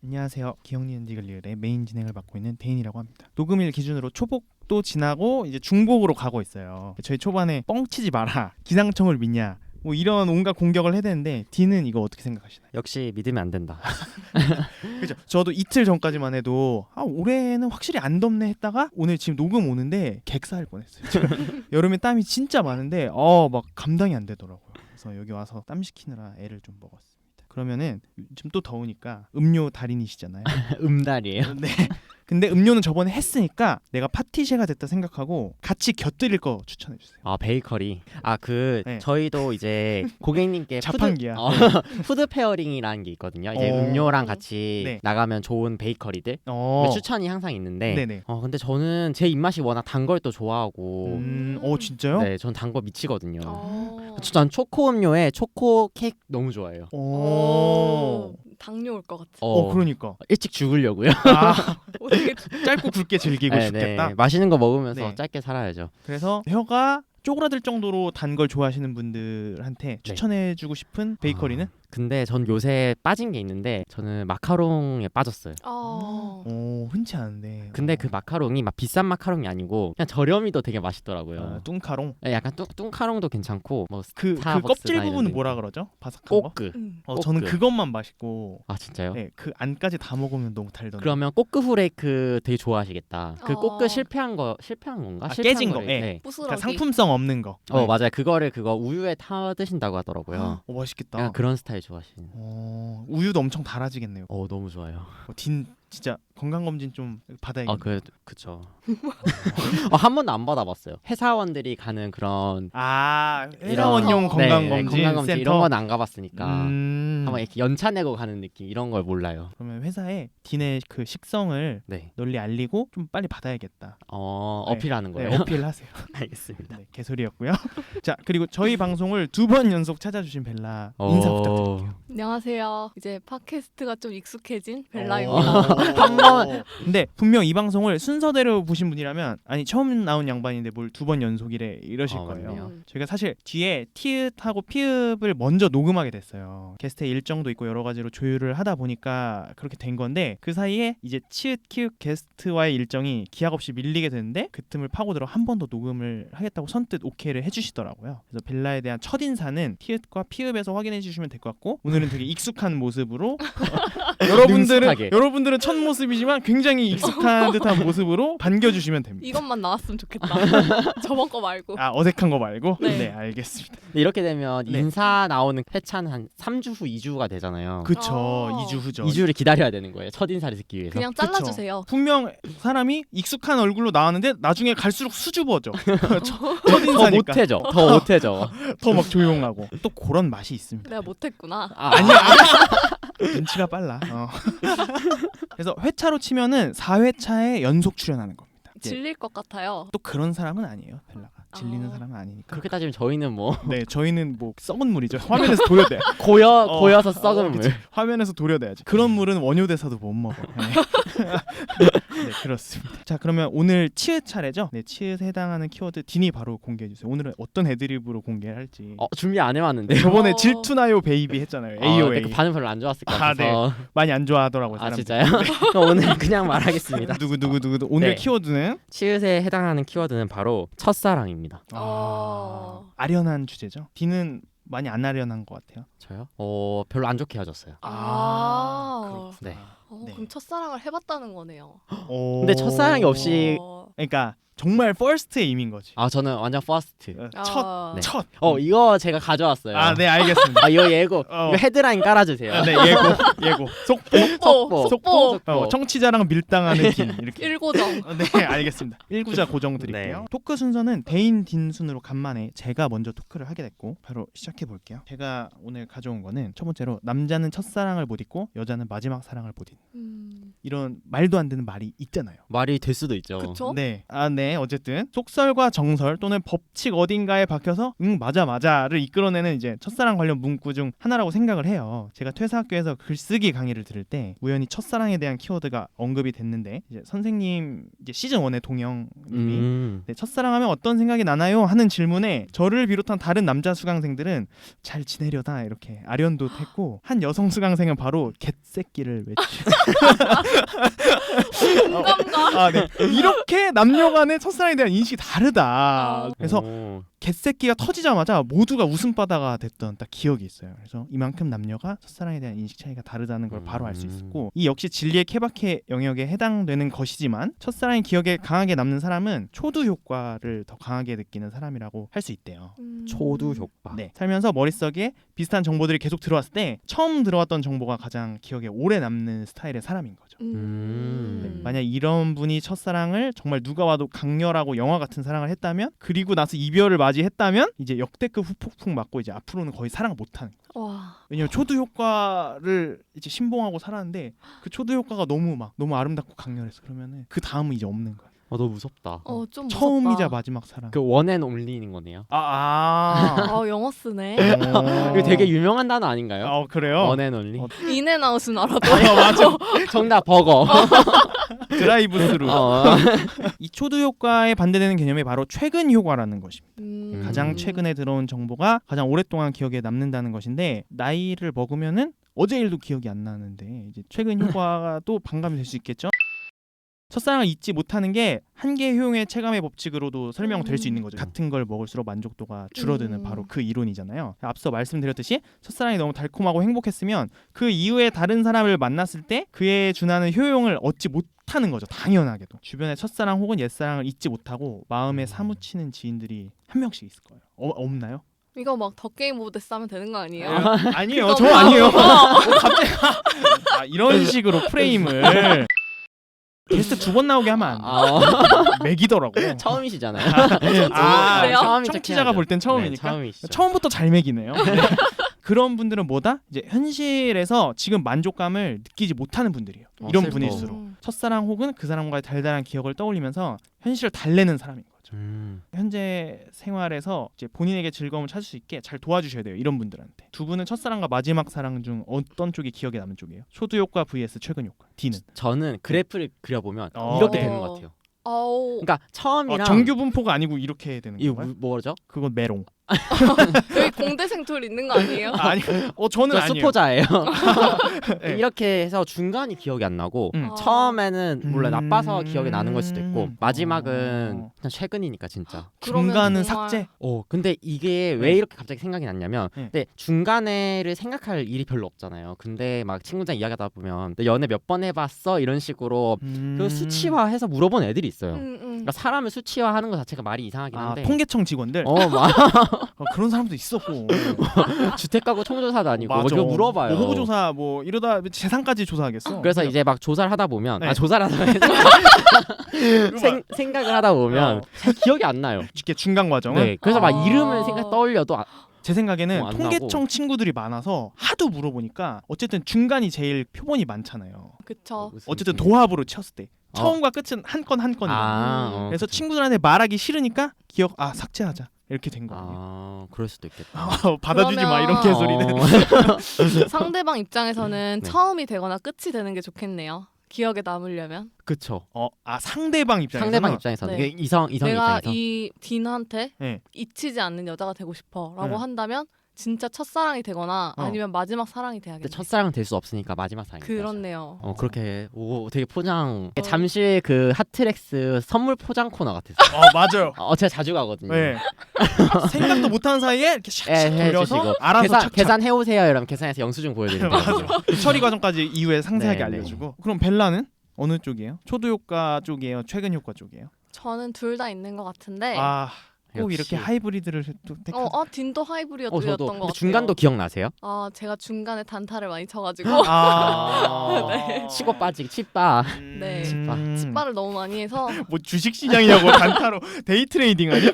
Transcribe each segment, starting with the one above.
안녕하세요. 기억니은 디글리을의 메인 진행을 맡고 있는 데인이라고 합니다. 녹음일 기준으로 초복도 지나고 이제 중복으로 가고 있어요. 저희 초반에 뻥치지 마라, 기상청을 믿냐, 뭐 이런 온갖 공격을 해대는데 D는 이거 어떻게 생각하시나요? 역시 믿으면 안 된다. 그죠? 저도 이틀 전까지만 해도 올해는 확실히 안 덥네 했다가 오늘 지금 녹음 오는데 객사할 뻔했어요. 여름에 땀이 진짜 많은데 막 감당이 안 되더라고요. 그래서 여기 와서 땀 식히느라 애를 좀 먹었습니다. 그러면은 요즘 또 더우니까 음료 달인이시잖아요. 음달이에요. 네. 근데 음료는 저번에 했으니까 내가 파티쉐가 됐다 생각하고 같이 곁들일 거 추천해 주세요. 아 베이커리. 네. 저희도 이제 고객님께 자판기야. 푸드 페어링이라는 게 있거든요. 이제 어. 음료랑 같이 네. 나가면 좋은 베이커리들 추천이 항상 있는데. 네네. 근데 저는 제 입맛이 워낙 단 걸 또 좋아하고. 진짜요? 네, 전 단 거 미치거든요. 어. 전 초코 음료에 초코 케이크 너무 좋아해요. 당뇨 올 것 같아. 그러니까 일찍 죽으려고요. 어떻게 짧고 굵게 즐기고 네, 싶겠다. 네. 맛있는 거 먹으면서 네. 짧게 살아야죠. 그래서 혀가 쪼그라들 정도로 단 걸 좋아하시는 분들한테 추천해주고 싶은 베이커리는? 근데 전 요새 빠진 게 있는데 저는 마카롱에 빠졌어요. 흔치 않은데. 근데 그 마카롱이 막 비싼 마카롱이 아니고 그냥 저렴이도 되게 맛있더라고요. 뚱카롱? 네, 약간 뚱카롱도 괜찮고 뭐 그 껍질 부분은 뭐라 그러죠? 바삭한 거? 꼬끄. 저는 그것만 맛있고. 아 진짜요? 네, 그 안까지 다 먹으면 너무 달던데. 그러면 꼬끄 후레이크 되게 좋아하시겠다. 그 꼬끄 실패한 건가? 깨진 거. 네. 그러니까 상품성 없는 거. 맞아요. 그거 우유에 타 드신다고 하더라고요. 맛있겠다. 그런 스타일 좋아하시는. 우유도 엄청 달아지겠네요. 너무 좋아요. 진짜 건강검진 좀 받아야겠네요. 그쵸. 한 번도 안 받아봤어요. 회사원들이 가는 그런 회사원용 건강검진 건강검진 센터? 이런 건 안 가봤으니까 한번 이렇게 연차 내고 가는 느낌 이런 걸 몰라요. 그러면 회사에 딘의 그 식성을 널리 알리고 좀 빨리 받아야겠다. 어필하는 거예요? 네, 어필하세요. 알겠습니다. 네, 개소리였고요. 자, 그리고 저희 방송을 2번 연속 찾아주신 벨라 인사 부탁드릴게요. 안녕하세요. 이제 팟캐스트가 좀 익숙해진 어. 벨라입니다. 근데 분명 이 방송을 순서대로 보신 분이라면 아니 처음 나온 양반인데 뭘 2번 연속이래 이러실 거예요. 맞네요. 저희가 사실 뒤에 티읕하고 피읕을 먼저 녹음하게 됐어요. 게스트의 일정도 있고 여러 가지로 조율을 하다 보니까 그렇게 된 건데 그 사이에 이제 치읓 키읓 게스트와의 일정이 기약 없이 밀리게 되는데 그 틈을 파고들어 한 번 더 녹음을 하겠다고 선뜻 오케이를 해주시더라고요. 그래서 벨라에 대한 첫 인사는 티읕과 피읕에서 확인해 주시면 될 것 같고 오늘은 되게 익숙한 모습으로 여러분들은 첫 모습이지만 굉장히 익숙한 듯한 모습으로 반겨주시면 됩니다. 이것만 나왔으면 좋겠다. 저번 거 말고. 어색한 거 말고? 네. 네, 알겠습니다. 이렇게 되면 인사 나오는 회차는 한 3주 후 2주가 되잖아요. 그쵸. 2주 후죠. 2주를 기다려야 되는 거예요. 첫 인사를 듣기 위해서. 그냥 잘라주세요. 분명 사람이 익숙한 얼굴로 나왔는데 나중에 갈수록 수줍어져. 첫 인사니까. 더 못해져. 더 막 조용하고. 또 그런 맛이 있습니다. 내가 못했구나. 아니야. 눈치가 빨라. 그래서 회차로 치면은 4회차에 연속 출연하는 겁니다. 질릴 것 같아요. 또 그런 사람은 아니에요. 벨라가. 질리는 사람은 아니니까. 그렇게 따지면 저희는 뭐 네, 저희는 뭐 썩은 물이죠. 화면에서 도려내. 고여서 썩은 물. 화면에서 도려내야지. 그런 물은 원효대사도 못 먹어. 네, 그렇습니다. 자, 그러면 오늘 치읓 차례죠? 네, 치읓에 해당하는 키워드 딘이 바로 공개해 주세요. 오늘은 어떤 애드립으로 공개를 할지. 준비 안 해왔는데. 저번에 질투나요 베이비 했잖아요. AOA. 그 반응 별로 안 좋았을 것 같아서. 네. 많이 안 좋아하더라고요. 사람들이. 진짜요? 오늘 그냥 말하겠습니다. 누구 오늘 키워드는? 치읓에 해당하는 키워드는 바로 첫사랑입니다. 아련한 주제죠. 딘은 많이 안 아련한 것 같아요. 저요? 별로 안 좋게 헤어졌어요. 그렇구나. 네. 그럼 첫사랑을 해봤다는 거네요. 근데 첫사랑이 없이 그러니까 정말 퍼스트의 임인 거지. 저는 완전 퍼스트. 첫. 이거 제가 가져왔어요. 네, 알겠습니다. 이거 예고. 이거 헤드라인 깔아주세요. 네, 예고. 속보. 청취자랑 밀당하는 딘 이렇게. 일고정. 네, 알겠습니다. 1구자 고정 드릴게요. 네. 토크 순서는 데인 딘 순으로 간만에 제가 먼저 토크를 하게 됐고 바로 시작해 볼게요. 제가 오늘 가져온 거는 첫 번째로 남자는 첫사랑을 못 잊고 여자는 마지막 사랑을 못 잊는 이런 말도 안 되는 말이 있잖아요. 말이 될 수도 있죠. 그쵸? 네. 네. 간에 어쨌든 속설과 정설 또는 법칙 어딘가에 박혀서 맞아를 이끌어내는 이제 첫사랑 관련 문구 중 하나라고 생각을 해요. 제가 퇴사학교에서 글쓰기 강의를 들을 때 우연히 첫사랑에 대한 키워드가 언급이 됐는데 이제 선생님 이제 시즌 1의 동영님이 네, 첫사랑하면 어떤 생각이 나나요? 하는 질문에 저를 비롯한 다른 남자 수강생들은 잘 지내려다 이렇게 아련도했고 한 여성 수강생은 바로 갯새끼를 외치고 공감가. 네. 이렇게 남녀간의 첫사랑에 대한 인식이 다르다. 아. 그래서 갯새끼가 터지자마자 모두가 웃음바다가 됐던 딱 기억이 있어요. 그래서 이만큼 남녀가 첫사랑에 대한 인식 차이가 다르다는 걸 바로 알 수 있었고 이 역시 진리의 케바케 영역에 해당되는 것이지만 첫사랑이 기억에 강하게 남는 사람은 초두 효과를 더 강하게 느끼는 사람이라고 할 수 있대요. 초두 효과. 네, 살면서 머릿속에 비슷한 정보들이 계속 들어왔을 때 처음 들어왔던 정보가 가장 기억에 오래 남는 스타일의 사람인 거죠. 네, 만약 이런 분이 첫사랑을 정말 누가 와도 강렬하고 영화 같은 사랑을 했다면 그리고 나서 이별을 맞이했다면 이제 역대급 후폭풍 맞고 이제 앞으로는 거의 사랑을 못하는 거예요. 와. 왜냐면 초두 효과를 이제 신봉하고 살았는데 그 초두 효과가 너무 아름답고 강렬해서 그러면은 그 다음은 이제 없는 거야. 너무 무섭다. 좀 처음이자 무섭다. 마지막 사랑. 그 원앤 온리인 거네요. 영어 쓰네. 이거 되게 유명한 단어 아닌가요? 그래요? 원앤 온리. 인앤아웃은 알아도. 맞아. 정답 버거. 드라이브스루. 이 초두 효과에 반대되는 개념이 바로 최근 효과라는 것입니다. 가장 최근에 들어온 정보가 가장 오랫동안 기억에 남는다는 것인데 나이를 먹으면은 어제 일도 기억이 안 나는데 이제 최근 효과도 반감이 될 수 있겠죠. 첫사랑을 잊지 못하는 게 한계 효용의 체감의 법칙으로도 설명될 수 있는 거죠. 같은 걸 먹을수록 만족도가 줄어드는 바로 그 이론이잖아요. 앞서 말씀드렸듯이 첫사랑이 너무 달콤하고 행복했으면 그 이후에 다른 사람을 만났을 때 그에 준하는 효용을 얻지 못하는 거죠. 당연하게도. 주변의 첫사랑 혹은 옛사랑을 잊지 못하고 마음에 사무치는 지인들이 한 명씩 있을 거예요. 없나요? 이거 막 덕게임 모드 싸면 되는 거 아니에요? 아니에요. 그거 저 뭐- 아니에요. 갑자기 이런 식으로 프레임을 게스트 2번 나오게 하면 안 돼. 맥이더라고. 처음이시잖아요. 처음인데요? 청취자가 볼 땐 처음이니까. 처음이시죠. 처음부터 잘 맥이네요. 그런 분들은 뭐다? 이제 현실에서 지금 만족감을 느끼지 못하는 분들이에요. 이런 슬퍼. 분일수록 첫사랑 혹은 그 사람과의 달달한 기억을 떠올리면서 현실을 달래는 사람인 거죠. 현재 생활에서 이제 본인에게 즐거움을 찾을 수 있게 잘 도와주셔야 돼요. 이런 분들한테. 두 분은 첫사랑과 마지막 사랑 중 어떤 쪽이 기억에 남는 쪽이에요? 초두 효과 vs 최근 효과. D는 저는 그래프를 그려보면 어, 이렇게 네. 되는 것 같아요. 아우. 그러니까 처음이랑 정규 분포가 아니고 이렇게 되는 이거 건가요? 뭐죠? 그건 메롱. 여기 공대생 둘 있는 거 아니에요? 아니, 저는 저 아니에요. 수포자예요. 네. 이렇게 해서 중간이 기억이 안 나고 음. 처음에는 물론 나빠서 기억이 나는 걸 수도 있고 마지막은 어. 그냥 최근이니까 진짜. 그러면 중간은 정말- 삭제. 근데 이게 왜 네. 이렇게 갑자기 생각이 났냐면 네. 근데 중간에를 생각할 일이 별로 없잖아요. 근데 막 친구랑 이야기하다 보면 너 연애 몇 번 해봤어? 이런 식으로 그 수치화해서 물어본 애들이 있어요. 그러니까 사람을 수치화하는 것 자체가 말이 이상하긴 한데 통계청 직원들. 막 그런 사람도 있었고. 주택가구 총조사도 아니고 맞아. 그거 물어봐요. 뭐 호구조사 뭐 이러다 재산까지 조사하겠어. 그래서 이제 막 조사를 하다 보면 네. 조사를 하다 보면 생각을 하다 보면 잘 기억이 안 나요. 이렇게 중간 과정은 네, 그래서 막 아. 이름을 생각 떠올려도 제 생각에는 안 통계청 나고. 친구들이 많아서 하도 물어보니까 어쨌든 중간이 제일 표본이 많잖아요. 그쵸. 어쨌든 도합으로 치었을 때 처음과 끝은 한 건 한 건이야. 그래서 그쵸. 친구들한테 말하기 싫으니까 삭제하자 이렇게 된 거예요. 그럴 수도 있겠다. 받아주지 마 이런 그러면- 개소리는. 상대방 입장에서는 네. 처음이 되거나 끝이 되는 게 좋겠네요. 기억에 남으려면. 그쵸. 상대방 입장에서 상대방 입장에서는 네. 이게 이성 내가 입장에서 이 딘한테 네. 잊히지 않는 여자가 되고 싶어라고 네. 한다면 진짜 첫사랑이 되거나 어. 아니면 마지막 사랑이 돼야겠네. 근데 첫사랑은 될 수 없으니까 마지막 사랑이 그렇네요. 그렇게 되게 포장 잠실 그 핫트렉스 선물 포장 코너 같았어요. 맞아요. 제가 자주 가거든요. 네. 생각도 못한 사이에 이렇게 샥샥 돌려서 해주시고. 알아서 착착. 계산해 오세요. 이러면 계산해서 영수증 보여드리는 맞아. 거예요. 처리 과정까지 이후에 상세하게 네, 알려주고. 그럼 벨라는 어느 쪽이에요? 초두 효과 쪽이에요? 최근 효과 쪽이에요? 저는 둘 다 있는 것 같은데. 꼭 역시. 이렇게 하이브리드를 또 택하죠. 딘도 하이브리드였던 저도 것 근데 같아요. 중간도 기억나세요? 제가 중간에 단타를 많이 쳐가지고 네. 치고 빠지기 치빠. 네. 칩바. 빨을 너무 많이 해서 뭐 주식 시장이냐고 단타로 데이 트레이딩 아니야?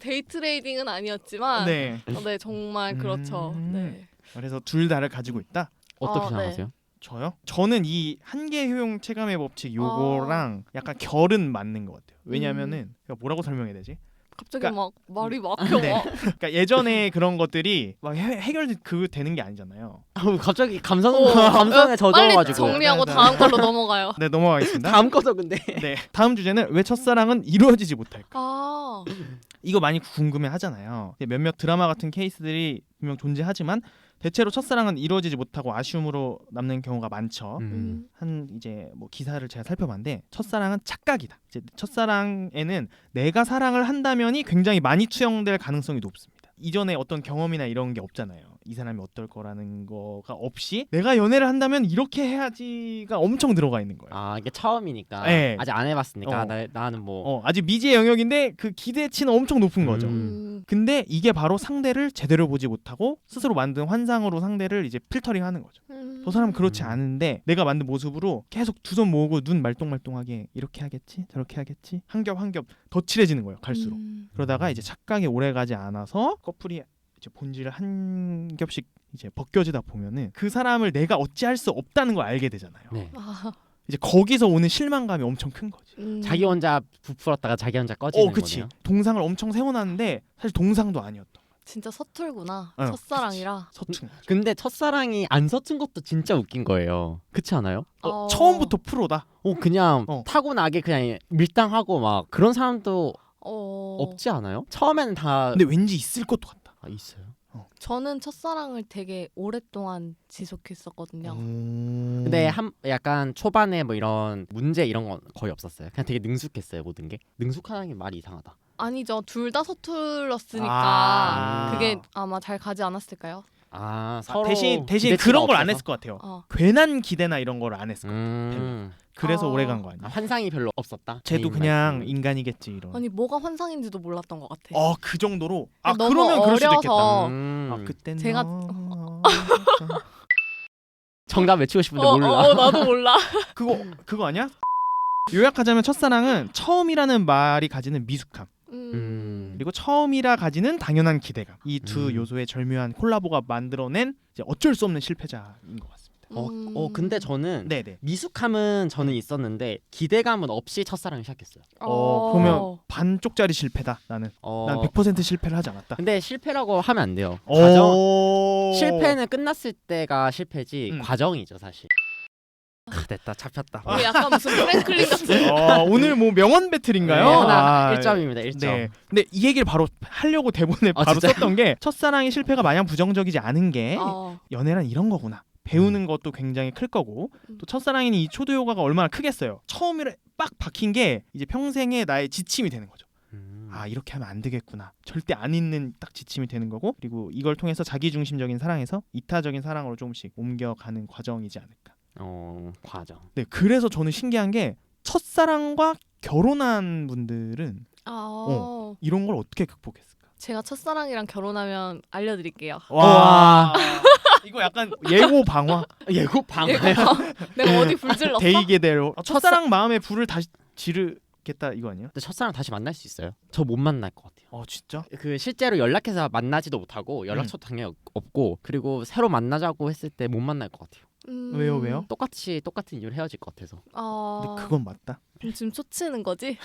데이 트레이딩은 아니었지만 네. 네 정말 그렇죠. 네. 그래서 둘 다를 가지고 있다. 어떻게 네. 생각하세요? 저요? 저는 이 한계 효용 체감의 법칙 요거랑 약간 결은 맞는 것 같아요. 왜냐면은 뭐라고 설명해야 되지? 갑자기 그러니까- 막 말이 막혀. 네. 그러니까 예전에 그런 것들이 막 해결 그 되는 게 아니잖아요. 갑자기 감성에 빨리 젖어가지고. 정리하고 네, 네. 다음 걸로 넘어가요. 네, 넘어가겠습니다. 다음 거죠 근데. 네, 다음 주제는 왜 첫사랑은 이루어지지 못할까? 아, 이거 많이 궁금해 하잖아요. 몇몇 드라마 같은 케이스들이 분명 존재하지만 대체로 첫사랑은 이루어지지 못하고 아쉬움으로 남는 경우가 많죠. 한 이제 뭐 기사를 제가 살펴봤는데 첫사랑은 착각이다. 이제 첫사랑에는 내가 사랑을 한다면이 굉장히 많이 투영될 가능성이 높습니다. 이전에 어떤 경험이나 이런 게 없잖아요. 이 사람이 어떨 거라는 거가 없이 내가 연애를 한다면 이렇게 해야지가 엄청 들어가 있는 거예요. 아 이게 처음이니까 네. 아직 안 해봤으니까 어. 나는 뭐. 아직 미지의 영역인데 그 기대치는 엄청 높은 거죠. 근데 이게 바로 상대를 제대로 보지 못하고 스스로 만든 환상으로 상대를 이제 필터링하는 거죠. 저 사람은 그렇지 않은데 내가 만든 모습으로 계속 두 손 모으고 눈 말똥말똥하게 이렇게 하겠지 저렇게 하겠지 한 겹 한 겹 더 칠해지는 거예요. 갈수록. 그러다가 이제 착각이 오래가지 않아서 커플이 이제 본질을 한 겹씩 이제 벗겨지다 보면은 그 사람을 내가 어찌할 수 없다는 걸 알게 되잖아요. 네. 이제 거기서 오는 실망감이 엄청 큰 거지. 자기 혼자 부풀었다가 자기 혼자 꺼지는 그치. 거네요. 동상을 엄청 세워놨는데 사실 동상도 아니었던. 진짜 서툴구나. 어, 첫사랑이라. 서툰. 근데 첫사랑이 안 서툰 것도 진짜 웃긴 거예요. 그렇지 않아요? 처음부터 프로다. 그냥 어. 타고나게 그냥 밀당하고 막 그런 사람도 어, 없지 않아요? 처음에는 다 근데 왠지 있을 것도 같다. 있어요. 저는 첫사랑을 되게 오랫동안 지속했었거든요. 근데 약간 초반에 뭐 이런 문제 이런 건 거의 없었어요. 그냥 되게 능숙했어요 모든 게. 능숙하다는 게 말이 이상하다. 아니죠. 둘 다 서툴렀으니까 아. 그게 아마 잘 가지 않았을까요? 서로 대신 기대치가 그런 걸 안 없어서? 했을 것 같아요. 괜한 기대나 이런 걸 안 했을 것 같아요. 그래서 어. 오래 간 거 아니야? 환상이 별로 없었다. 쟤도 개인 그냥 말씀은. 인간이겠지 이런. 아니 뭐가 환상인지도 몰랐던 것 같아. 그 정도로. 너무 그러면 그럴 수도 있겠다. 어려서. 그땐 제가- 정답 외치고 싶은데 몰라. 나도 몰라. 그거 아니야? 요약하자면 첫사랑은 처음이라는 말이 가지는 미숙함 그리고 처음이라 가지는 당연한 기대감 이 두 요소의 절묘한 콜라보가 만들어낸 이제 어쩔 수 없는 실패자인 것 같습니다. 근데 저는 네네. 미숙함은 저는 있었는데 기대감은 없이 첫사랑을 시작했어요. 그러면 반쪽짜리 실패다. 나는 난 100% 실패를 하지 않았다. 근데 실패라고 하면 안 돼요. 실패는 끝났을 때가 실패지 과정이죠 사실. 됐다 잡혔다. 우리 약간 무슨 프랭클린 같은. 오늘 뭐 명언 배틀인가요? 네, 하나 1점입니다. 1점. 네. 근데 이 얘기를 바로 하려고 대본에 바로 진짜요? 썼던 게 첫사랑의 실패가 마냥 부정적이지 않은 게 어. 연애란 이런 거구나. 배우는 것도 굉장히 클 거고 또 첫사랑이니 이 초도 효과가 얼마나 크겠어요. 처음에 빡 박힌 게 이제 평생의 나의 지침이 되는 거죠. 이렇게 하면 안 되겠구나. 절대 안 있는 딱 지침이 되는 거고 그리고 이걸 통해서 자기중심적인 사랑에서 이타적인 사랑으로 조금씩 옮겨가는 과정이지 않을까. 과정. 네, 그래서 저는 신기한 게 첫사랑과 결혼한 분들은 이런 걸 어떻게 극복했을까? 제가 첫사랑이랑 결혼하면 알려드릴게요. 와, 이거 약간 예고 방화. 예고 방. 내가 어디 불질렀어? 대의계대로 첫사랑 마음에 불을 다시 지르겠다 이거 아니에요? 근데 첫사랑 다시 만날 수 있어요? 저 못 만날 것 같아요. 진짜? 그 실제로 연락해서 만나지도 못하고 연락처도 당연히 없고 그리고 새로 만나자고 했을 때 못 만날 것 같아요. 왜요? 똑같은 이유로 헤어질 것 같아서. 근데 그건 맞다. 지금 초치는 거지?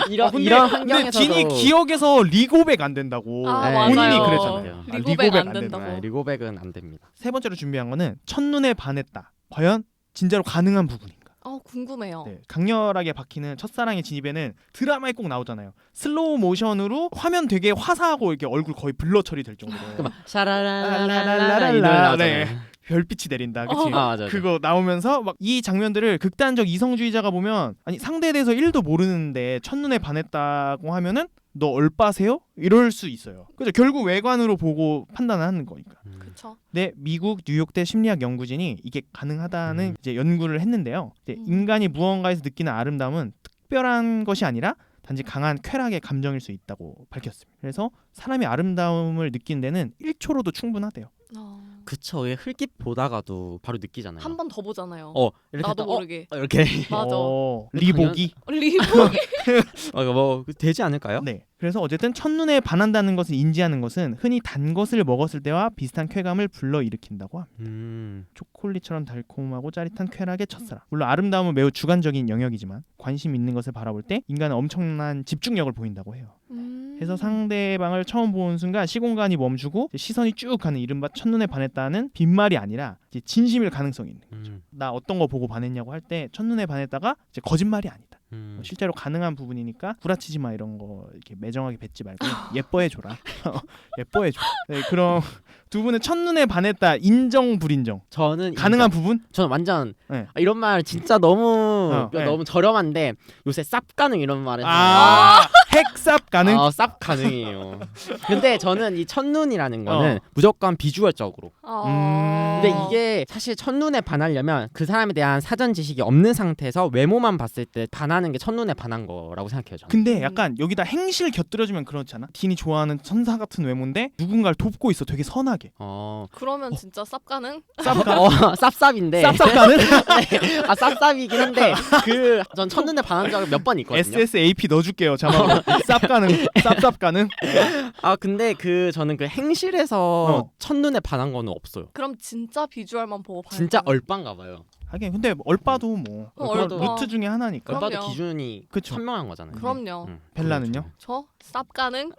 이런 근데 환경에서도 진이 기억에서 리고백 안 된다고 맞아요. 본인이 그랬잖아요. 리고백 안 된다고. 네, 리고백은 안 됩니다. 세 번째로 준비한 거는 첫눈에 반했다. 과연 진짜로 가능한 부분인가? 궁금해요. 네, 강렬하게 박히는 첫사랑의 진입에는 드라마에 꼭 나오잖아요. 슬로우 모션으로 화면 되게 화사하고 이렇게 얼굴 거의 블러 처리될 정도로 막 샤라라라라라 이 노래 나오잖아요. 별빛이 내린다, 그치? 맞아. 그거 나오면서 막 이 장면들을 극단적 이성주의자가 보면 아니 상대에 대해서 1도 모르는데 첫눈에 반했다고 하면은 너 얼빠세요? 이럴 수 있어요. 그죠? 결국 외관으로 보고 판단하는 거니까. 그렇죠. 네, 미국 뉴욕대 심리학 연구진이 이게 가능하다는 이제 연구를 했는데요. 이제 인간이 무언가에서 느끼는 아름다움은 특별한 것이 아니라 단지 강한 쾌락의 감정일 수 있다고 밝혔습니다. 그래서 사람이 아름다움을 느끼는 데는 1초로도 충분하대요. 그쵸. 이게 흘낏 보다가도 바로 느끼잖아요. 한 번 더 보잖아요. 이렇게 나도 딱, 모르게. 이렇게 맞아. 리보기. 리보기. 뭐 되지 않을까요? 네. 그래서 어쨌든 첫눈에 반한다는 것을 인지하는 것은 흔히 단 것을 먹었을 때와 비슷한 쾌감을 불러일으킨다고 합니다. 초콜릿처럼 달콤하고 짜릿한 쾌락의 첫사랑. 물론 아름다움은 매우 주관적인 영역이지만 관심 있는 것을 바라볼 때 인간은 엄청난 집중력을 보인다고 해요. 해서 상대방을 처음 보는 순간 시공간이 멈추고 시선이 쭉 가는 이른바 첫눈에 반했다는 빈말이 아니라 이제 진심일 가능성이 있는 거죠. 나 어떤 거 보고 반했냐고 할 때 첫눈에 반했다가 이제 거짓말이 아니다. 실제로 가능한 부분이니까 구라치지 마 이런 거 이렇게 매정하게 뱉지 말고 예뻐해줘라. 예뻐해줘. 네, 그럼 두 분은 첫눈에 반했다 인정 불인정? 저는 가능한 부분? 저는 완전 네. 이런 말 진짜 너무 네. 너무 저렴한데 요새 쌉 가능 이런 말을 해요. 핵삽 가능? 쌉 가능이에요. 근데 저는 이 첫눈이라는 거는 무조건 비주얼적으로. 근데 이게 사실 첫눈에 반하려면 그 사람에 대한 사전 지식이 없는 상태에서 외모만 봤을 때 반하는 게 첫눈에 반한 거라고 생각해요. 저는. 근데 약간 여기다 행실 곁들여주면 그렇잖아. 딘이 좋아하는 천사 같은 외모인데 누군가를 돕고 있어. 되게 선하게. 그러면 진짜 쌉 가능? 쌉쌉인데. 쌉쌉 가능? 네. 쌉쌉이긴 한데 전 첫눈에 반한 적이 몇 번 있거든요. SSAP 넣어줄게요. 자막. 쌉 가능. 쌉쌉 가능. 근데 저는 그 행실에서 첫눈에 반한 거는 없어요. 그럼 진짜 비주얼만 보고 봐요. 진짜 얼빠인가 봐요. 하긴 근데 얼빠도 뭐 얼빠도 루트 중에 하나니까. 그럼요. 얼빠도 기준이 그쵸. 선명한 거잖아요. 그럼요. 벨라는요? 저 쌉 가능?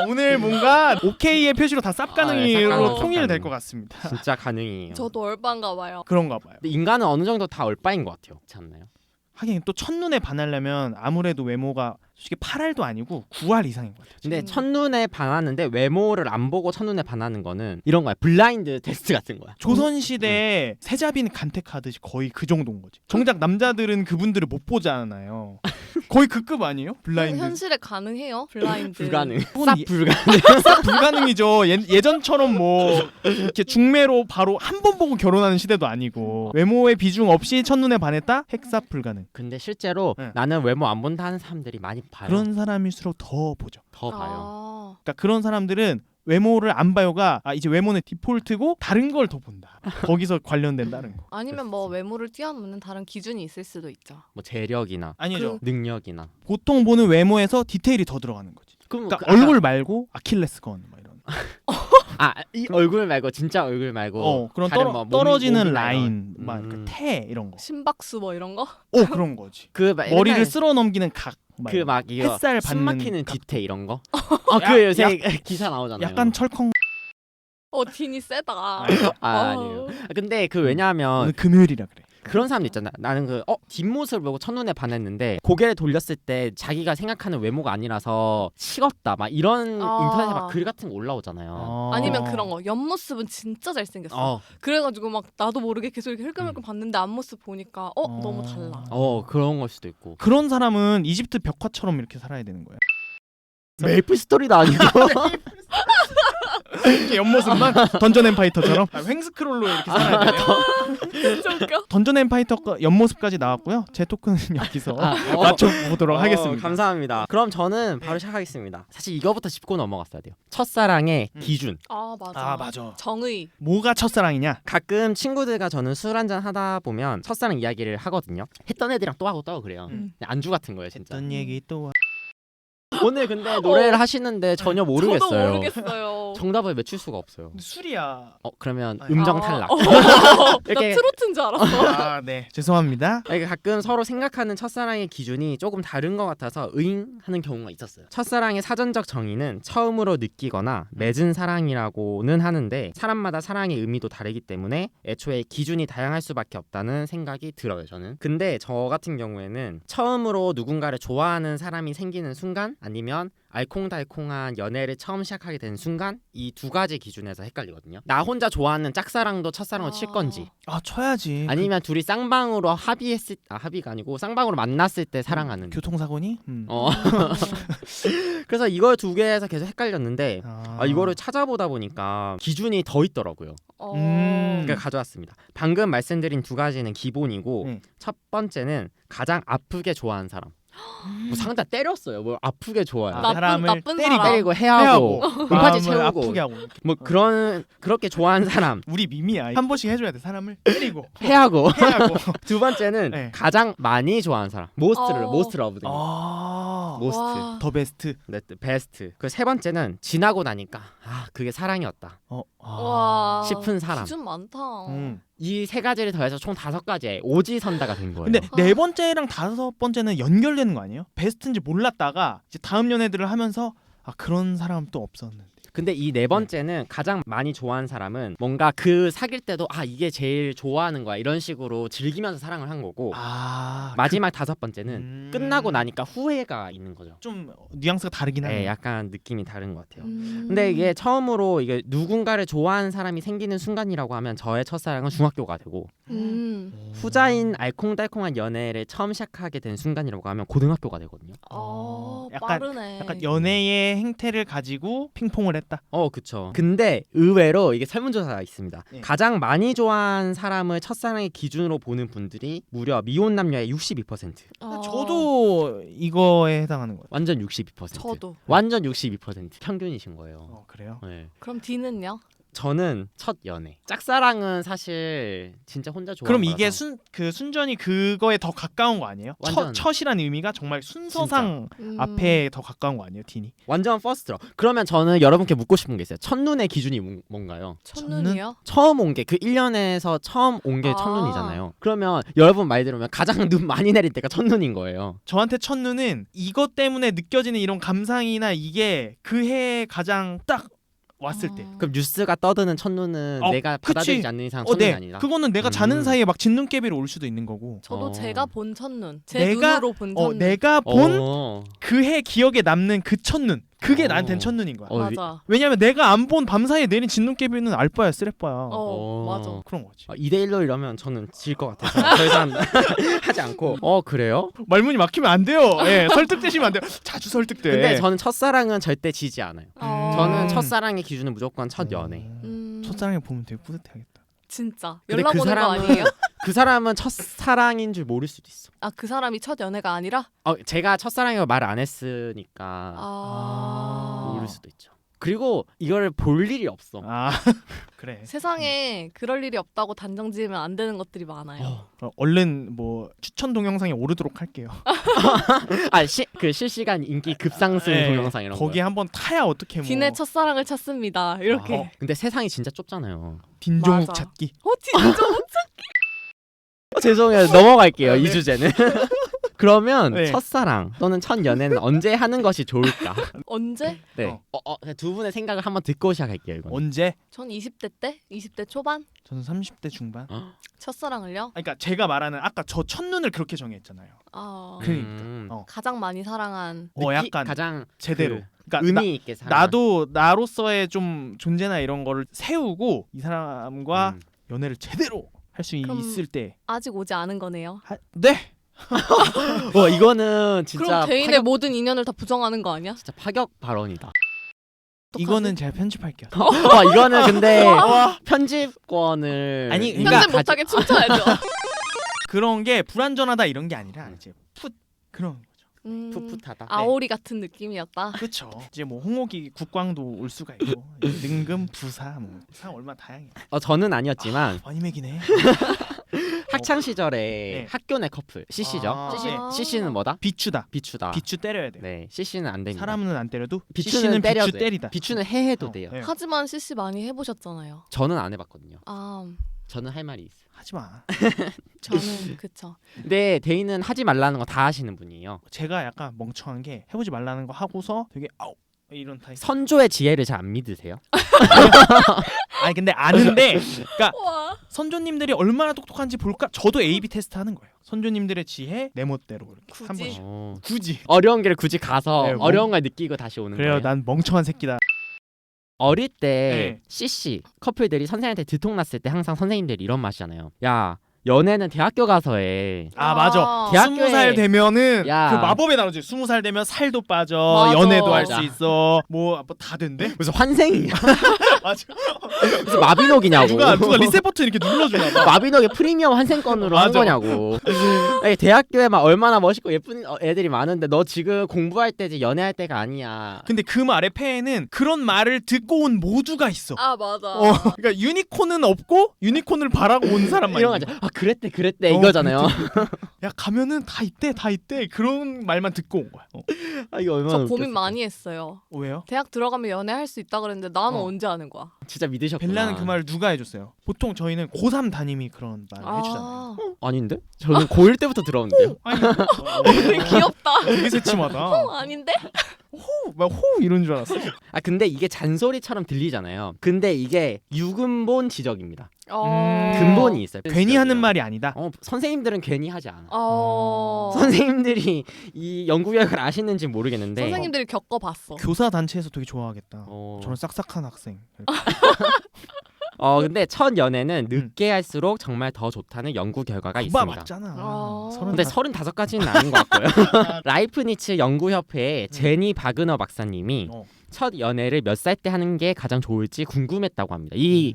오늘 뭔가 OK의 표시로 다 쌉 가능이로 가능, 통일될 가능. 것 같습니다. 진짜 가능이에요. 저도 얼빠인가 봐요. 그런가 봐요. 근데 인간은 어느 정도 다 얼빠인 것 같아요. 그렇지 않나요? 하긴 또 첫눈에 반하려면 아무래도 외모가 솔직히 8알도 아니고 9알 이상인 것 같아요. 근데 첫눈에 반하는데 외모를 안 보고 첫눈에 반하는 거는 이런 거야. 블라인드 테스트 같은 거야. 조선시대에 세자빈 간택하듯이 거의 그 정도인 거지. 정작 남자들은 그분들을 못 보잖아요. 거의 그 급 아니에요? 블라인드. 현실에 가능해요? 블라인드. 불가능. 그건 쌉 불가능. 싹 불가능이죠. 예전처럼 뭐 이렇게 중매로 바로 한 번 보고 결혼하는 시대도 아니고 외모의 비중 없이 첫눈에 반했다? 핵삽 불가능. 근데 실제로 네. 나는 외모 안 본다 하는 사람들이 많이 봐요. 그런 사람일수록 더 보죠. 더 봐요. 그러니까 그런 사람들은 외모를 안 봐요가 이제 외모는 디폴트고 다른 걸 더 본다. 거기서 관련된다는 거. 아니면 뭐 외모를 뛰어넘는 다른 기준이 있을 수도 있죠. 뭐 재력이나 아니죠. 능력이나. 보통 보는 외모에서 디테일이 더 들어가는 거지. 그럼 그러니까 얼굴 말고 아킬레스건 뭐 이런. 이 얼굴 말고 진짜 얼굴 말고 그런 다른 뭐 떨어지는 몸이나 라인, 이런. 막 태 이런 거. 심박수 뭐 이런 거? 그런 거지. 머리를 머리를 쓸어 넘기는 각. 막 이거 햇살 숨 받는 막히는 각. 뒤태 이런 거. 야, 요새 기사 나오잖아요. 약간 철컹. 딘이 세다. 아니에요. 근데 왜냐하면 오늘 금요일이라 그래. 그런 사람도 있잖아. 나는 뒷모습을 보고 첫눈에 반했는데 고개를 돌렸을 때 자기가 생각하는 외모가 아니라서 식었다. 막 이런 인터넷에 막 글 같은 거 올라오잖아요. 아니면 그런 거 옆모습은 진짜 잘생겼어. 그래가지고 막 나도 모르게 계속 이렇게 흘끔흘끔 봤는데 앞모습 보니까 너무 달라. 그런 걸 수도 있고. 그런 사람은 이집트 벽화처럼 이렇게 살아야 되는 거야. 메이플 스토리도 아니고. 이렇게 옆모습만 던전 앤 파이터처럼 횡스크롤로 이렇게 살아야 돼요. 진짜 웃겨. 던전 앤 파이터 옆모습까지 나왔고요. 제 토크는 여기서 맞춰보도록 하겠습니다. 감사합니다. 그럼 저는 바로 시작하겠습니다. 사실 이거부터 짚고 넘어갔어야 돼요. 첫사랑의 기준. 맞아. 정의. 뭐가 첫사랑이냐? 가끔 친구들과 저는 술 한잔 하다 보면 첫사랑 이야기를 하거든요. 했던 애들이랑 또 하고 또 그래요. 안주 같은 거예요, 진짜. 어떤 얘기 또 오늘 근데 노래를 하시는데 전혀 모르겠어요. 저도 모르겠어요. 정답을 맞출 수가 없어요. 술이야. 그러면 음정 탈락. 나 이렇게 트로트인 줄 알았어. 네. 죄송합니다. 이렇게 가끔 서로 생각하는 첫사랑의 기준이 조금 다른 것 같아서 의인하는 경우가 있었어요. 첫사랑의 사전적 정의는 처음으로 느끼거나 맺은 사랑이라고는 하는데 사람마다 사랑의 의미도 다르기 때문에 애초에 기준이 다양할 수밖에 없다는 생각이 들어요, 저는. 근데 저 같은 경우에는 처음으로 누군가를 좋아하는 사람이 생기는 순간 아니면 알콩달콩한 연애를 처음 시작하게 되는 순간 이 두 가지 기준에서 헷갈리거든요. 나 혼자 좋아하는 짝사랑도 첫사랑으로 칠 건지 쳐야지. 아니면 둘이 쌍방으로 합의가 아니고 쌍방으로 만났을 때 사랑하는 교통사고니? 그래서 이걸 두 개에서 계속 헷갈렸는데 이거를 찾아보다 보니까 기준이 더 있더라고요. 그러니까 가져왔습니다. 방금 말씀드린 두 가지는 기본이고 첫 번째는 가장 아프게 좋아하는 사람. 뭐 상자 때렸어요. 뭐 아프게 좋아요. 사람을 나쁜 때리고 사람. 때리고 해하고 음파지 마음을 채우고 아프게 하고 뭐 그렇게 좋아하는 사람 우리 밈이야. 한 번씩 해줘야 돼. 사람을 때리고 해하고 해하고. 두 번째는 네. 가장 많이 좋아하는 사람 모스트 러브 등 모스트 와. 더 베스트. 네, 베스트. 그 세 번째는 지나고 나니까 그게 사랑이었다 와. 싶은 사람. 기준 많다. 이 세 가지를 더해서 총 5가지의 오지선다가 된 거예요. 근데 네 번째랑 다섯 번째는 연결되는 거 아니에요? 베스트인지 몰랐다가 이제 다음 연애들을 하면서 그런 사람 또 없었는데. 근데 이 네 번째는 가장 많이 좋아하는 사람은 뭔가 그 사귈 때도 이게 제일 좋아하는 거야 이런 식으로 즐기면서 사랑을 한 거고 마지막 다섯 번째는 끝나고 나니까 후회가 있는 거죠. 좀 뉘앙스가 다르긴 하네. 네, 약간 느낌이 다른 것 같아요. 근데 이게 처음으로 이게 누군가를 좋아하는 사람이 생기는 순간이라고 하면 저의 첫사랑은 중학교가 되고 후자인 알콩달콩한 연애를 처음 시작하게 된 순간이라고 하면 고등학교가 되거든요. 약간- 빠르네. 약간 연애의 행태를 가지고 핑퐁을 했다. 그쵸. 근데 의외로 이게 설문조사가 있습니다. 예. 가장 많이 좋아한 사람을 첫사랑의 기준으로 보는 분들이 무려 미혼 남녀의 62%. 저도 이거에 해당하는 거예요. 완전 62%. 저도. 완전 62% 평균이신 거예요. 그래요? 네. 그럼 D는요? 저는 첫 연애. 짝사랑은 사실 진짜 혼자 좋아하는 그럼 이게 거라서. 순전히 그거에 더 가까운 거 아니에요? 완전. 첫이란 의미가 정말 순서상 앞에 더 가까운 거 아니에요, 딘이? 완전 퍼스트러. 그러면 저는 여러분께 묻고 싶은 게 있어요. 첫눈의 기준이 뭔가요? 첫눈이요? 처음 온 게 그 1년에서 처음 온 게 아. 첫눈이잖아요. 그러면 여러분 말 들으면 가장 눈 많이 내릴 때가 첫눈인 거예요. 저한테 첫눈은 이것 때문에 느껴지는 이런 감상이나 이게 그 해에 가장 딱 왔을 때. 그럼 뉴스가 떠드는 첫눈은 내가 받아들이지 않는 이상 첫눈이 네. 아니다. 그거는 내가 자는 사이에 막 진눈깨비로 올 수도 있는 거고. 저도 어. 제가 본 첫눈. 제 내가- 눈으로 본 첫눈. 내가 본 어. 그 해 기억에 남는 그 첫눈. 그게 어. 나한테는 첫눈인 거야. 맞아. 왜냐면 내가 안 본 밤사이에 내린 진눈깨비는 알바야, 쓰레빠야. 맞아. 그런 거지. 2대1로 이러면 저는 질 것 같아서 더 이상 하지 않고 그래요? 말문이 막히면 안 돼요. 예, 설득되시면 안 돼요. 자주 설득돼. 근데 저는 첫사랑은 절대 지지 않아요. 저는 음. 첫사랑의 기준은 무조건 첫 연애. 첫사랑에 보면 되게 뿌듯해야겠다. 진짜. 근데 연락 그 오는 거 사람은- 아니에요? 그 사람은 첫사랑인 줄 모를 수도 있어. 그 사람이 첫 연애가 아니라? 제가 첫사랑이라고 말 안 했으니까 모를 수도 있죠. 그리고 이걸 볼 일이 없어. 그래. 세상에 그럴 일이 없다고 단정 지으면 안 되는 것들이 많아요. 얼른 뭐 추천 동영상에 오르도록 할게요. 그 실시간 인기 급상승 네, 동영상 이런 거. 거기에 한번 타야 어떻게 뭐. 딘의 첫사랑을 찾습니다. 이렇게. 근데 세상이 진짜 좁잖아요. 딘종욱 맞아. 찾기. 진짜. 죄송해요. 넘어갈게요. 이 주제는. 그러면 네. 첫사랑 또는 첫 연애는 언제 하는 것이 좋을까? 언제? 네. 두 분의 생각을 한번 듣고 시작할게요. 이건. 언제? 전 20대 때? 20대 초반? 저는 30대 중반. 첫사랑을요? 그러니까 제가 말하는 아까 저 첫눈을 그렇게 정했잖아요. 그러니까. 가장 많이 사랑한 약간 가장 제대로. 그러니까 의미 있게 사랑. 나도 나로서의 좀 존재나 이런 거를 세우고 이 사람과 연애를 제대로 할 수 그럼 있을 때. 아직 오지 않은 거네요. 네. 이거는 진짜 그럼 개인의 모든 인연을 다 부정하는 거 아니야? 진짜 파격 발언이다. 이거는 제가 편집할게요. 이거는 근데 편집권을 아니, 편집 그러니까 못하게 춤춰야죠. 그런 게 불완전하다 이런 게 아니라 이제 그런 거죠. 풋풋하다. 아오리 같은 느낌이었다. 그렇죠. 이제 뭐 홍옥이 국광도 올 수가 있고 능금 부사 뭐 상 얼마 다양해. 저는 아니었지만 많이 매기네. 학창 시절에 네. 학교 내 커플 CC죠. 네. CC는 뭐다? 비추다. 비추다. 비추 때려야 돼. 네, CC는 안 됩니다. 사람은 안 때려도 비추는 비추는 때려도 비추 돼. 때리다. 비추는 해도 돼요. 네. 하지만 CC 많이 해보셨잖아요. 저는 안 해봤거든요. 아, 저는 할 말이 있어요. 하지 마. 저는 그쵸. 근데 데이는 하지 말라는 거 다 하시는 분이에요. 제가 약간 멍청한 게 해보지 말라는 거 하고서 되게 아우 이런 타입. 선조의 지혜를 잘 안 믿으세요? 아니 근데 아는데, 그러니까 와. 선조님들이 얼마나 똑똑한지 볼까? 저도 A/B 테스트 하는 거예요. 선조님들의 지혜 내 멋대로 이렇게 굳이? 한 번씩. 어. 굳이. 어려운 길을 굳이 가서 네, 어려운 걸 느끼고 다시 오는 그래요. 거예요. 난 멍청한 새끼다. 어릴 때 네. CC 커플들이 선생님한테 들통났을 때 항상 선생님들이 이런 맛이잖아요. 야, 연애는 대학교 가서 해. 아 맞아. 대학교에 20살 되면은 야. 그 마법에 나오지. 20살 되면 살도 빠져, 맞아. 연애도 할 수 맞아. 있어. 뭐 다 된대. 무슨 환생이냐? 맞아. 무슨 마비노기냐고. 누가 리셋 버튼 이렇게 눌러주나 봐. 마비노기 프리미엄 환생권으로 한 맞아. 거냐고. 아니, 대학교에 막 얼마나 멋있고 예쁜 애들이 많은데 너 지금 공부할 때지 연애할 때가 아니야. 근데 그 말의 폐에는 그런 말을 듣고 온 모두가 있어. 아 맞아. 그러니까 유니콘은 없고 유니콘을 바라고 온 사람만 이런 있는 거죠. 아 그랬대 어, 이거잖아요. 야 가면은 다 있대 그런 말만 듣고 온 거야. 아 이거 얼마나 저 웃겼을까. 고민 많이 했어요. 왜요? 대학 들어가면 연애할 수 있다 그랬는데 나는 어. 언제 하는 거야? 진짜 믿으셨구나. 벨라는 그 말을 누가 해줬어요? 보통 저희는 고3 담임이 그런 말을 해주잖아요. 아닌데? 저는 고1 때부터 들었는데요. 아니 귀엽다. 되게 새침하다. 아닌데? 막 이런 줄 알았어. 아 근데 이게 잔소리처럼 들리잖아요. 근데 이게 유근본 지적입니다. 근본이 있어요. 괜히 하는 말이 아니다. 선생님들은 괜히 하지 않아. 어. 선생님들이 이 연구 결과를 아시는지 모르겠는데 선생님들이 겪어봤어. 교사 단체에서 되게 좋아하겠다. 어. 저런 싹싹한 학생. 근데 첫 연애는 늦게 할수록 정말 더 좋다는 연구 결과가 그봐 있습니다. 맞잖아. 아. 근데 35가지는 아닌 것 같고요. 라이프니츠 연구협회의 제니 바그너 박사님이 어. 첫 연애를 몇 살 때 하는 게 가장 좋을지 궁금했다고 합니다. 이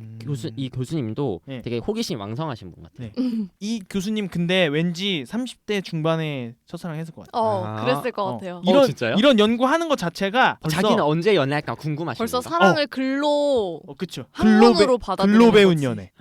교수님도 네. 되게 호기심 왕성하신 분 같아요. 네. 이 교수님 근데 왠지 30대 중반에 첫사랑 했을 것 같아. 아. 그랬을 것 어. 같아요. 이런 진짜요? 이런 연구하는 것 자체가 벌써 자기는 언제 연애할까 궁금하신 벌써 거죠? 사랑을 글로 그쵸. 학문으로 받아들이는 글로 배운 거지. 연애.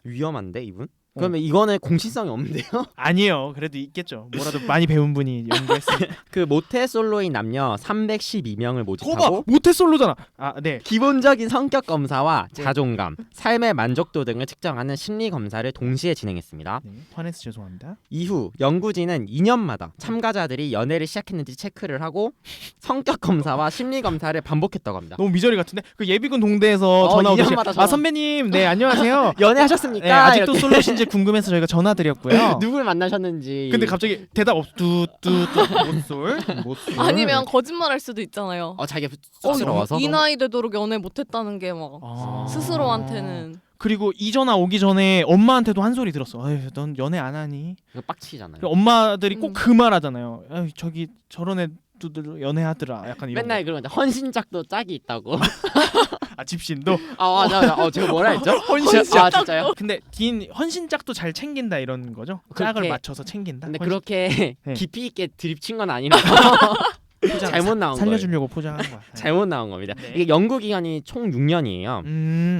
위험한데 이분? 그러면 이거는 공신성이 없는데요? 아니에요. 그래도 있겠죠. 뭐라도 많이 배운 분이 연구했으니까. 그 모태솔로인 남녀 312명을 거봐 모집하고 모태솔로잖아. 아 네. 기본적인 성격 검사와 네. 자존감, 삶의 만족도 등을 측정하는 심리 검사를 동시에 진행했습니다. 네. 화내서 죄송합니다. 이후 연구진은 2년마다 참가자들이 연애를 시작했는지 체크를 하고 성격 검사와 심리 검사를 반복했다고 합니다. 너무 미저리 같은데 그 예비군 동대에서 전화 오듯이 2년마다 전화. 아 선배님 네 안녕하세요. 연애하셨습니까? 네, 아직도 이렇게. 솔로신지 궁금해서 저희가 전화드렸고요. 누굴 만나셨는지. 근데 갑자기 대답 없 뚜뚜뚜 못솔 아니면 거짓말할 수도 있잖아요. 자기가 쑥스러워서 이 나이 되도록 연애 못했다는 게 막 스스로한테는 그리고 이 전화 오기 전에 엄마한테도 한 소리 들었어. 에휴, 넌 연애 안 하니? 이거 빡치잖아요. 그리고 엄마들이 꼭 그 말 하잖아요. 에휴, 저기 저런 애들 연애하더라. 약간 이런. 맨날 그런 헌신짝도 짝이 있다고. 아 집신도. 제가 뭐라 했죠? 헌신짝. 아 진짜요? 근데 딘 헌신짝도 잘 챙긴다 이런 거죠? 짝을 그렇게- 맞춰서 챙긴다. 근데 헌신- 그렇게 네. 깊이 있게 드립친 건 아니라서 포장, 잘못 나온 거예요. 살려주려고 포장한 거야. 잘못 나온 겁니다. 네. 이게 연구 기간이 총 6년이에요.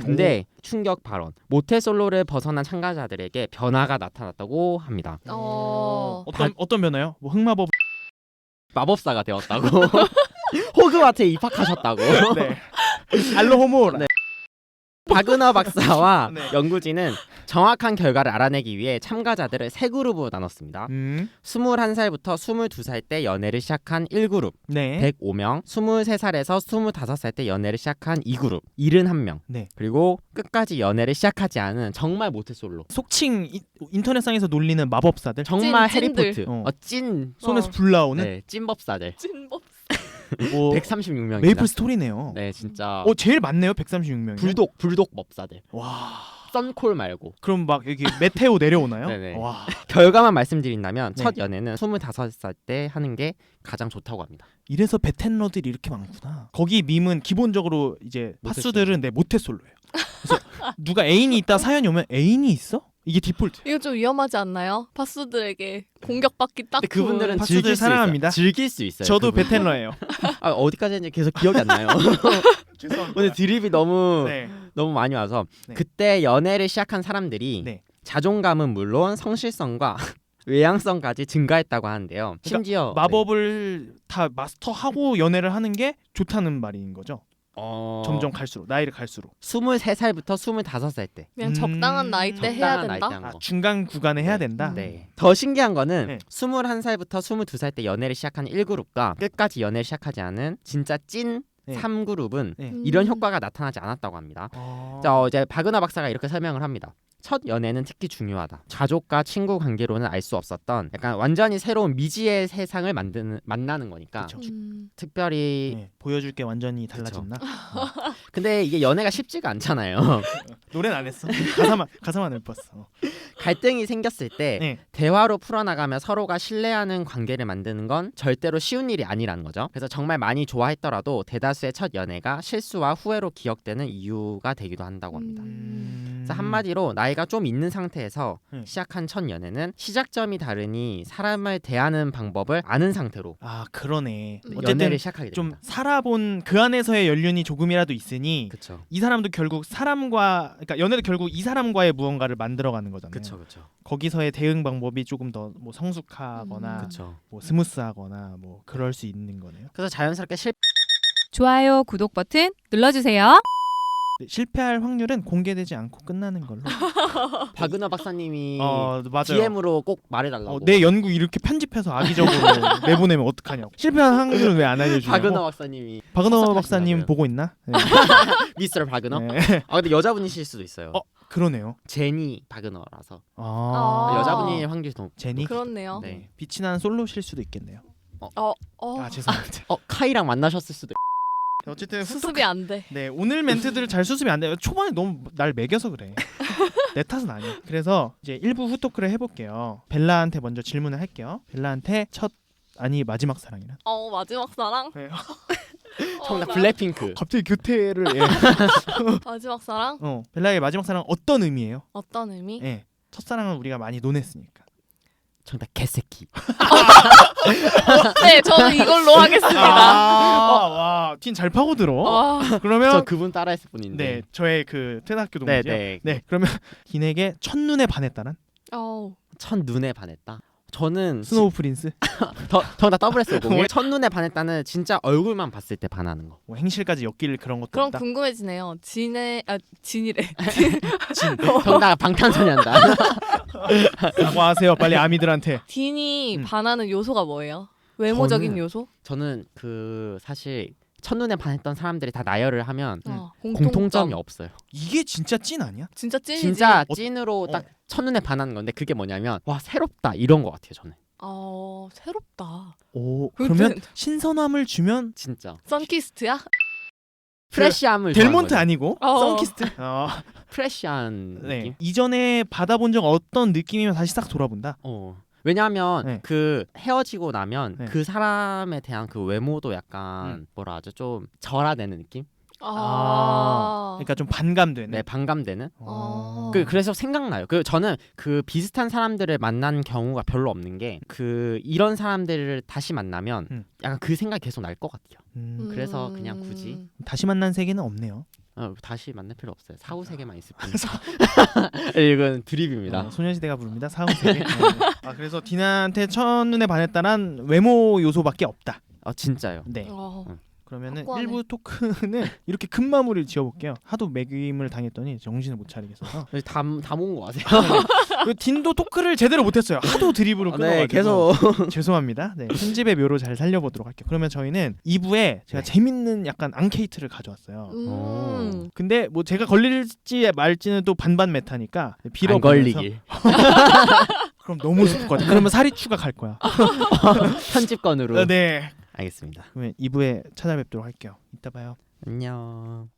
근데 충격 발언. 모태솔로를 벗어난 참가자들에게 변화가 나타났다고 합니다. 어떤 변화요? 뭐 흑마법. 마법사가 되었다고. 호그와트에 입학하셨다고. 네. 알로호모. 네. 바그너 박사와 네. 연구진은 정확한 결과를 알아내기 위해 참가자들을 세 그룹으로 나눴습니다. 21살부터 22살 때 연애를 시작한 1그룹, 네. 105명, 23살에서 25살 때 연애를 시작한 2그룹, 71명, 네. 그리고 끝까지 연애를 시작하지 않은 정말 모태솔로. 속칭 인터넷상에서 놀리는 마법사들. 정말 찐들. 해리포트, 어. 찐 손에서 불 나오는. 네, 찐법사들. 찐법. 뭐 136명입니다. 메이플 스토리네요. 네, 진짜 제일 많네요. 136명. 불독 법사들. 와. 썬콜 말고. 그럼 막 여기 메테오 내려오나요? 네네. 와. 결과만 말씀드린다면 네. 첫 연애는 25살 때 하는 게 가장 좋다고 합니다. 이래서 베텐러들이 이렇게 많구나. 거기 밈은 기본적으로 이제 파수들은 모태솔로예요. 그래서 누가 애인이 있다 사연이 오면 애인이 있어? 이게 디폴트. 이거 좀 위험하지 않나요? 파수들에게 공격받기 딱 근데 그분들은 파수들 즐길 수 사랑합니다. 있어요. 즐길 수 있어요. 저도 그분들은. 베텐러예요. 어디까지 했는지 계속 기억이 안 나요. 죄송합니다. 오늘 드립이 너무 네. 너무 많이 와서 네. 그때 연애를 시작한 사람들이 네. 자존감은 물론 성실성과 외향성까지 증가했다고 하는데요. 심지어 마법을 다 마스터하고 연애를 하는 게 좋다는 말인 거죠. 네. 점점 갈수록 나이를 갈수록 23살부터 25살 때. 그냥 적당한 나이 때 해야 적당한 나이 때 된다. 한 거. 중간 구간에 해야 된다. 네. 더 신기한 거는 네. 21살부터 22살 때 연애를 시작한 1그룹과 끝까지 연애를 시작하지 않은 진짜 찐 네. 3그룹은 네. 이런 효과가 나타나지 않았다고 합니다. 자, 이제 바그너 박사가 이렇게 설명을 합니다. 첫 연애는 특히 중요하다. 가족과 친구 관계로는 알 수 없었던 약간 완전히 새로운 미지의 세상을 만나는 거니까 그쵸. 특별히 네, 보여줄 게 완전히 달라졌나? 근데 이게 연애가 쉽지가 않잖아요. 노래는 안 했어. 가사만 읊었어. 갈등이 생겼을 때 네. 대화로 풀어나가며 서로가 신뢰하는 관계를 만드는 건 절대로 쉬운 일이 아니라는 거죠. 그래서 정말 많이 좋아했더라도 대다수의 첫 연애가 실수와 후회로 기억되는 이유가 되기도 한다고 합니다. 그래서 한마디로 나이가 좀 있는 상태에서 시작한 첫 연애는 시작점이 다르니 사람을 대하는 방법을 아는 상태로 아 그러네. 연애를 어쨌든 시작하게 좀 됩니다. 살아본 그 안에서의 연륜이 조금이라도 있으니 그렇죠. 이 사람도 결국 사람과 그러니까 연애도 결국 이 사람과의 무언가를 만들어가는 거잖아요. 그렇죠. 거기서의 대응 방법이 조금 더 뭐 성숙하거나 그렇죠. 뭐 스무스하거나 뭐 그럴 수 있는 거네요. 그래서 자연스럽게 좋아요, 구독 버튼 눌러주세요. 네, 실패할 확률은 공개되지 않고 끝나는 걸로. 박은하 박사님이 맞아요. DM으로 꼭 말해달라고. 내 연구 이렇게 편집해서 악의적으로 내보내면 어떡하냐고. 실패한 확률은 왜 안 알려주냐고. 박은하 박사님이 박은하 섭섭하시다고요. 박사님 보고 있나? 네. 미스터 박은하? 네. 아 근데 여자분이실 수도 있어요. 그러네요. 제니 박은하라서 아. 여자분이 확률이 더 제니? 그렇네요. 네. 빛이 난 솔로실 수도 있겠네요. 어. 아 죄송합니다. 카이랑 만나셨을 수도. 어쨌든 수습이 안 돼. 네 오늘 멘트들을 잘 수습이 안 돼요. 초반에 너무 날 매겨서 그래. 내 탓은 아니야. 그래서 이제 1부 후토크를 해볼게요. 벨라한테 먼저 질문을 할게요. 벨라한테 마지막 사랑이란? 마지막 사랑? 네. 정말 블랙핑크. 갑자기 교태를 마지막 사랑? 벨라의 마지막 사랑 어떤 의미예요? 어떤 의미? 예. 첫사랑은 우리가 많이 논했으니까. 정말 개새끼. 네, 저는 이걸로 하겠습니다. 와, 틴 잘 파고들어. 그러면 저 그분 따라했을 뿐인데. 네, 저의 그 태학교 동지요. 네. 그러면 틴에게 첫눈에 반했다란? 첫 눈에 반했다. 저는 스노우 프린스? 정답 더블S 50. 첫 눈에 반했다는 진짜 얼굴만 봤을 때 반하는 거. 뭐 행실까지 엮일 그런 것도 그럼 없다. 궁금해지네요. 진이래. 정답 방탄소년단. 사과하세요 빨리 아미들한테. 딘이 반하는 요소가 뭐예요? 외모적인 저는- 요소? 저는 사실 첫눈에 반했던 사람들이 다 나열을 하면 공통점. 공통점이 없어요. 이게 진짜 찐 아니야? 진짜 찐이지. 진짜 찐으로 딱 첫눈에 반하는 건데 그게 뭐냐면 와 새롭다 이런 거 같아요 저는. 새롭다. 오 그러면 신선함을 주면 진짜 선키스트야? 프레시함을 델몬트 좋아하는 아니고 선키스트? 거죠. 프레시한 네. 느낌. 이전에 받아본 적 어떤 느낌이면 다시 싹 돌아본다. 왜냐하면 네. 그 헤어지고 나면 네. 그 사람에 대한 그 외모도 약간 뭐라 하죠 좀 절하되는 느낌? 그러니까 좀 반감되는. 네 반감되는. 그 그래서 생각나요. 저는 그 비슷한 사람들을 만난 경우가 별로 없는 게 이런 사람들을 다시 만나면 약간 그 생각이 계속 날 것 같아요. 그래서 그냥 굳이 다시 만난 세계는 없네요. 다시 만날 필요 없어요. 사후 세계만 있을 뿐이죠. 이건 드립입니다. 소녀시대가 부릅니다. 사후 세계. 그래서 디나한테 첫눈에 반했다란 외모 요소밖에 없다. 진짜요. 네. 그러면은 확고하네. 1부 토크는 이렇게 큰 마무리를 지어볼게요. 하도 매김을 당했더니 정신을 못 차리겠어서. 다 모은 거 아세요? 그 딘도 토크를 제대로 못했어요. 하도 드립으로 끊어가지고. 네, 계속 죄송합니다. 네, 편집의 묘로 잘 살려보도록 할게요. 그러면 저희는 2부에 제가 재밌는 약간 앙케이트를 가져왔어요. 근데 뭐 제가 걸릴지 말지는 또 반반 메타니까 안 빌어보면서 걸리길. 그럼 너무 슬플 것 같아. 그러면 사리추가 갈 거야. 편집권으로. 네. 알겠습니다. 그러면 2부에 찾아뵙도록 할게요. 이따 봐요. 안녕.